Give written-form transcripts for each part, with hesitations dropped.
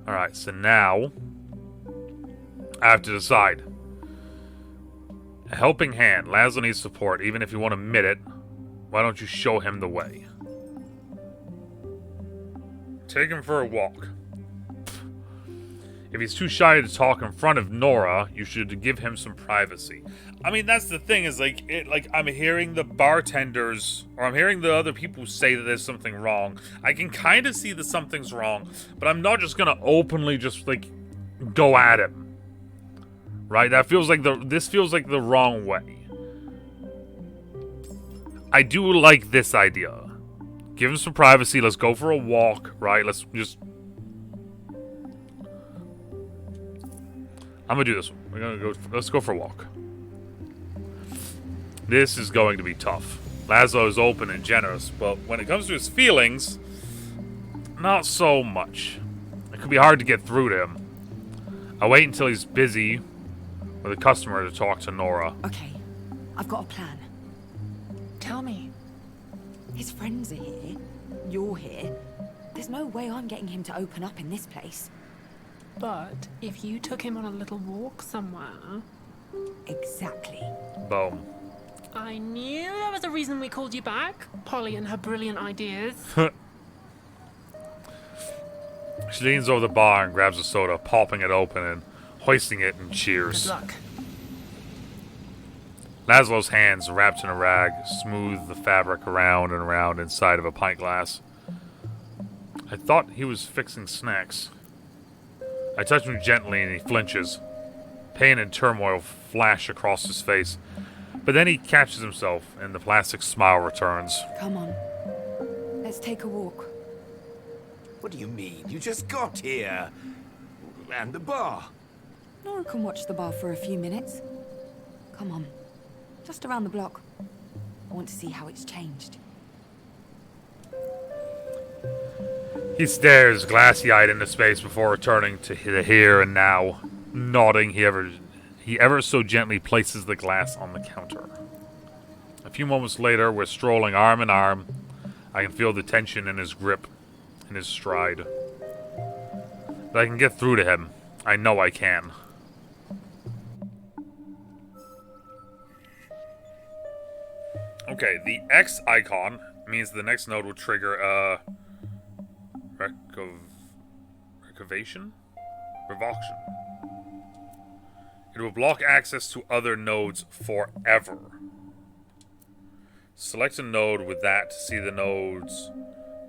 Alright, so now I have to decide. A helping hand. Laszlo needs support, even if you won't admit it. Why don't you show him the way? Take him for a walk. If he's too shy to talk in front of Nora, you should give him some privacy. I mean, that's the thing, is like I'm hearing the bartenders, or I'm hearing the other people say that there's something wrong. I can kind of see that something's wrong, but I'm not just gonna openly just like go at him. Right? That feels like this feels like the wrong way. I do like this idea. Give him some privacy. Let's go for a walk, right? Let's just... I'm gonna do this one. We're gonna go. Let's go for a walk. This is going to be tough. Laszlo is open and generous, but when it comes to his feelings, not so much. It could be hard to get through to him. I'll wait until he's busy with a customer to talk to Nora. Okay, I've got a plan. Tell me. His friends are here. You're here. There's no way I'm getting him to open up in this place. But if you took him on a little walk somewhere... Exactly. Boom. I knew there was a reason we called you back. Polly and her brilliant ideas. She leans over the bar and grabs a soda, popping it open and hoisting it in cheers. Good luck. Laszlo's hands, wrapped in a rag, smooth the fabric around and around inside of a pint glass. I thought he was fixing snacks. I touch him gently and he flinches. Pain and turmoil flash across his face. But then he catches himself and the plastic smile returns. Come on. Let's take a walk. What do you mean? You just got here. And the bar. Nora can watch the bar for a few minutes. Come on. Just around the block. I want to see how it's changed. He stares glassy-eyed into space before returning to the here and now, nodding. He ever so gently places the glass on the counter. A few moments later, we're strolling arm in arm. I can feel the tension in his grip, in his stride. But I can get through to him. I know I can. Okay, the X icon means the next node will trigger a revocation? It will block access to other nodes forever. Select a node with that to see the nodes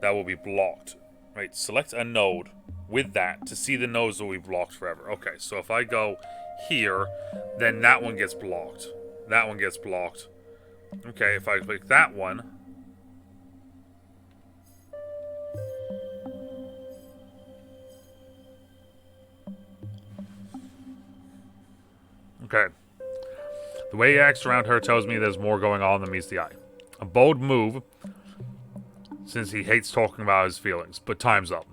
that will be blocked. Right, select a node with that to see the nodes that will be blocked forever. Okay, so if I go here, then that one gets blocked. That one gets blocked. Okay, if I click that one... Okay. The way he acts around her tells me there's more going on than meets the eye. A bold move, since he hates talking about his feelings, but time's up.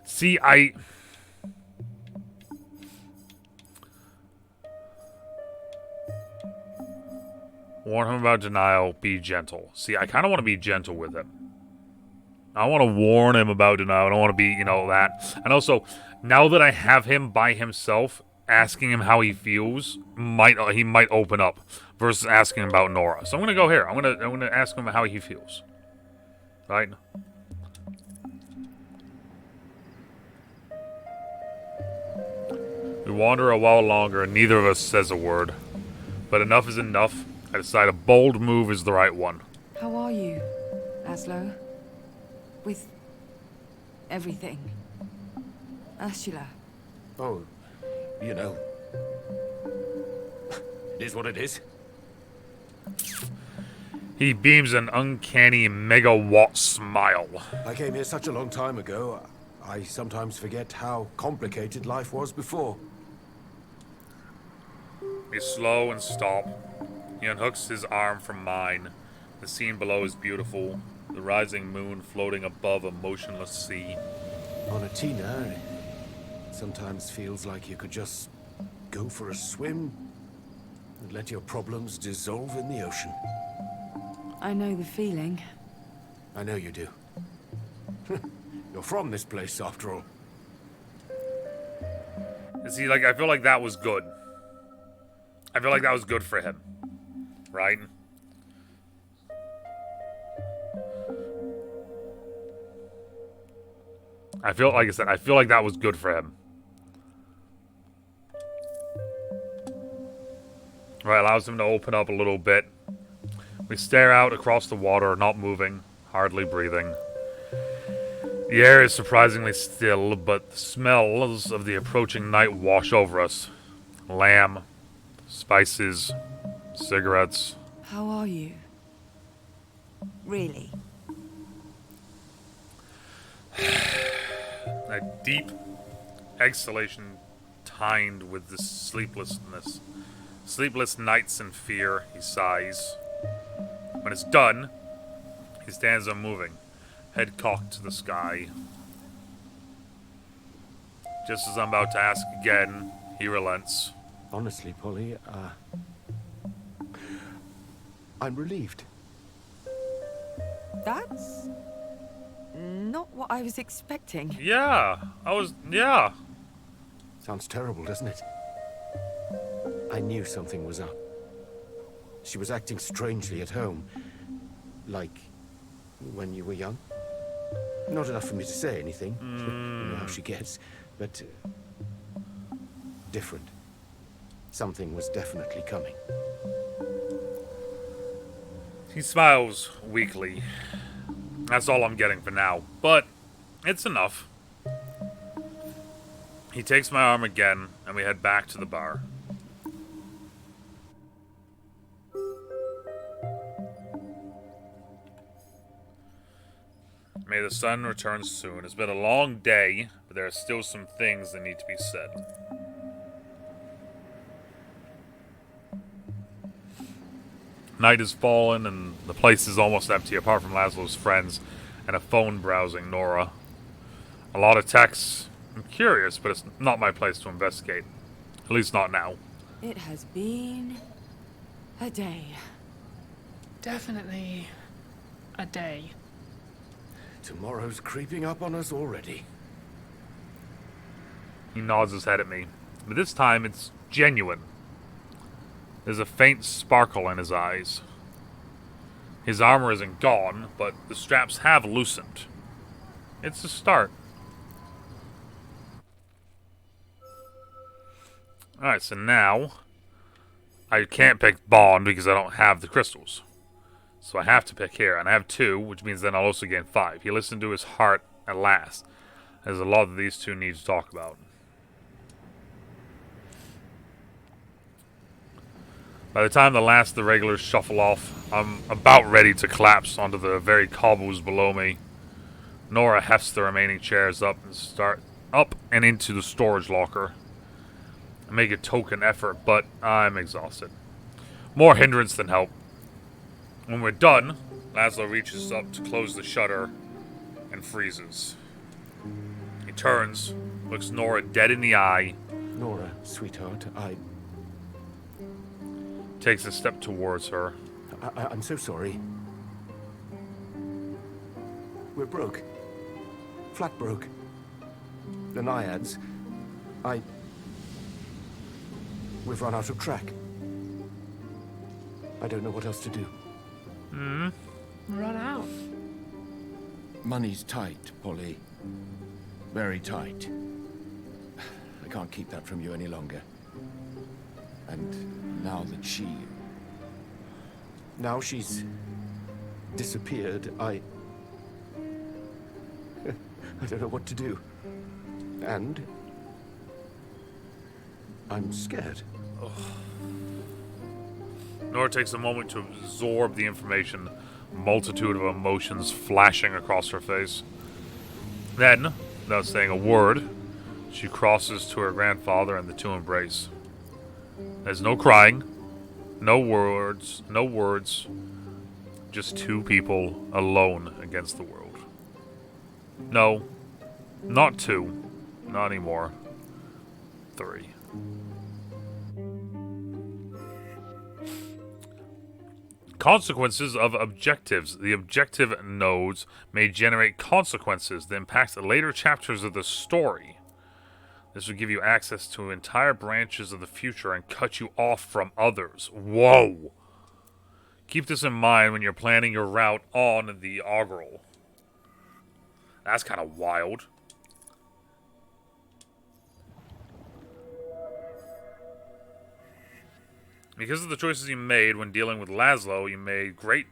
See, warn him about denial, be gentle. See, I kind of want to be gentle with him. I want to warn him about denial. I don't want to be, you know, that. And also, now that I have him by himself, asking him how he feels, he might open up versus asking him about Nora. So I'm gonna go here. I'm gonna ask him how he feels. Right? We wander a while longer, and neither of us says a word. But enough is enough. I decide a bold move is the right one. How are you, Laszlo? With everything. Ursula. Oh, you know. It is what it is. He beams an uncanny megawatt smile. I came here such a long time ago. I sometimes forget how complicated life was before. We slow and stop. He unhooks his arm from mine. The scene below is beautiful. The rising moon floating above a motionless sea. On a Tina, it sometimes feels like you could just go for a swim and let your problems dissolve in the ocean. I know the feeling. I know you do. You're from this place, after all. See, like, I feel like that was good. I feel like that was good for him. Right? Like I said, I feel like that was good for him. Right, allows him to open up a little bit. We stare out across the water, not moving, hardly breathing. The air is surprisingly still, but the smells of the approaching night wash over us. Lamb, spices, cigarettes. How are you? Really? A deep exhalation timed with the sleeplessness. Sleepless nights and fear, he sighs. When it's done, he stands unmoving, head cocked to the sky. Just as I'm about to ask again, he relents. Honestly, Polly, I'm relieved. That's not what I was expecting. Yeah, yeah. Sounds terrible, doesn't it? I knew something was up. She was acting strangely at home. Like when you were young. Not enough for me to say anything. You know how she gets. But different. Something was definitely coming. He smiles weakly. That's all I'm getting for now, but it's enough. He takes my arm again, and we head back to the bar. May the sun return soon. It's been a long day, but there are still some things that need to be said. Night has fallen, and the place is almost empty, apart from Laszlo's friends and a phone browsing Nora. A lot of texts. I'm curious, but it's not my place to investigate. At least not now. It has been a day. Definitely a day. Tomorrow's creeping up on us already. He nods his head at me, but this time it's genuine. There's a faint sparkle in his eyes. His armor isn't gone, but the straps have loosened. It's a start. Alright, so now I can't pick Bond because I don't have the crystals. So I have to pick here, and I have 2, which means then I'll also gain 5. He listened to his heart at last. There's a lot that these two need to talk about. By the time the last of the regulars shuffle off, I'm about ready to collapse onto the very cobbles below me. Nora hefts the remaining chairs up and start up and into the storage locker. I make a token effort, but I'm exhausted. More hindrance than help. When we're done, Laszlo reaches up to close the shutter and freezes. He turns, looks Nora dead in the eye. Nora, sweetheart, Takes a step towards her. I'm so sorry. We're broke. Flat broke. The Naiads. We've run out of track. I don't know what else to do. Run out. Money's tight, Polly. Very tight. I can't keep that from you any longer. And now that Now she's disappeared, I don't know what to do. And I'm scared. Nora takes a moment to absorb the information, multitude of emotions flashing across her face. Then, without saying a word, she crosses to her grandfather and the two embrace. There's no crying, no words, just two people alone against the world. No, not 2, not anymore. 3. Consequences of objectives. The objective nodes may generate consequences that impact later chapters of the story. This will give you access to entire branches of the future and cut you off from others. Whoa! Keep this in mind when you're planning your route on the Augural. That's kind of wild. Because of the choices you made when dealing with Laszlo, you made great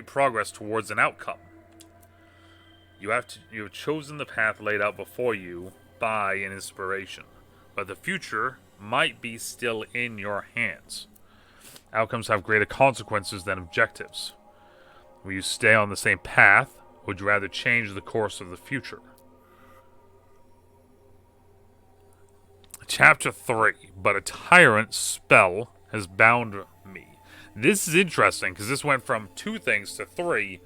progress towards an outcome. You have chosen the path laid out before you by an inspiration, but the future might be still in your hands. Outcomes have greater consequences than objectives. Will you stay on the same path, or would you rather change the course of the future? Chapter 3, but a tyrant spell has bound me. This is interesting, because this went from 2 things to 3,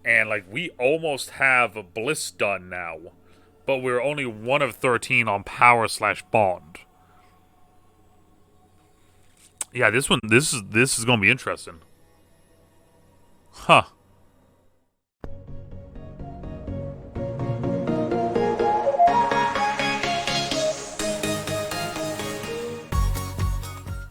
and, like, we almost have Bliss done now, but we're only 1 of 13 on Power/Bond. Yeah, this is going to be interesting. Huh.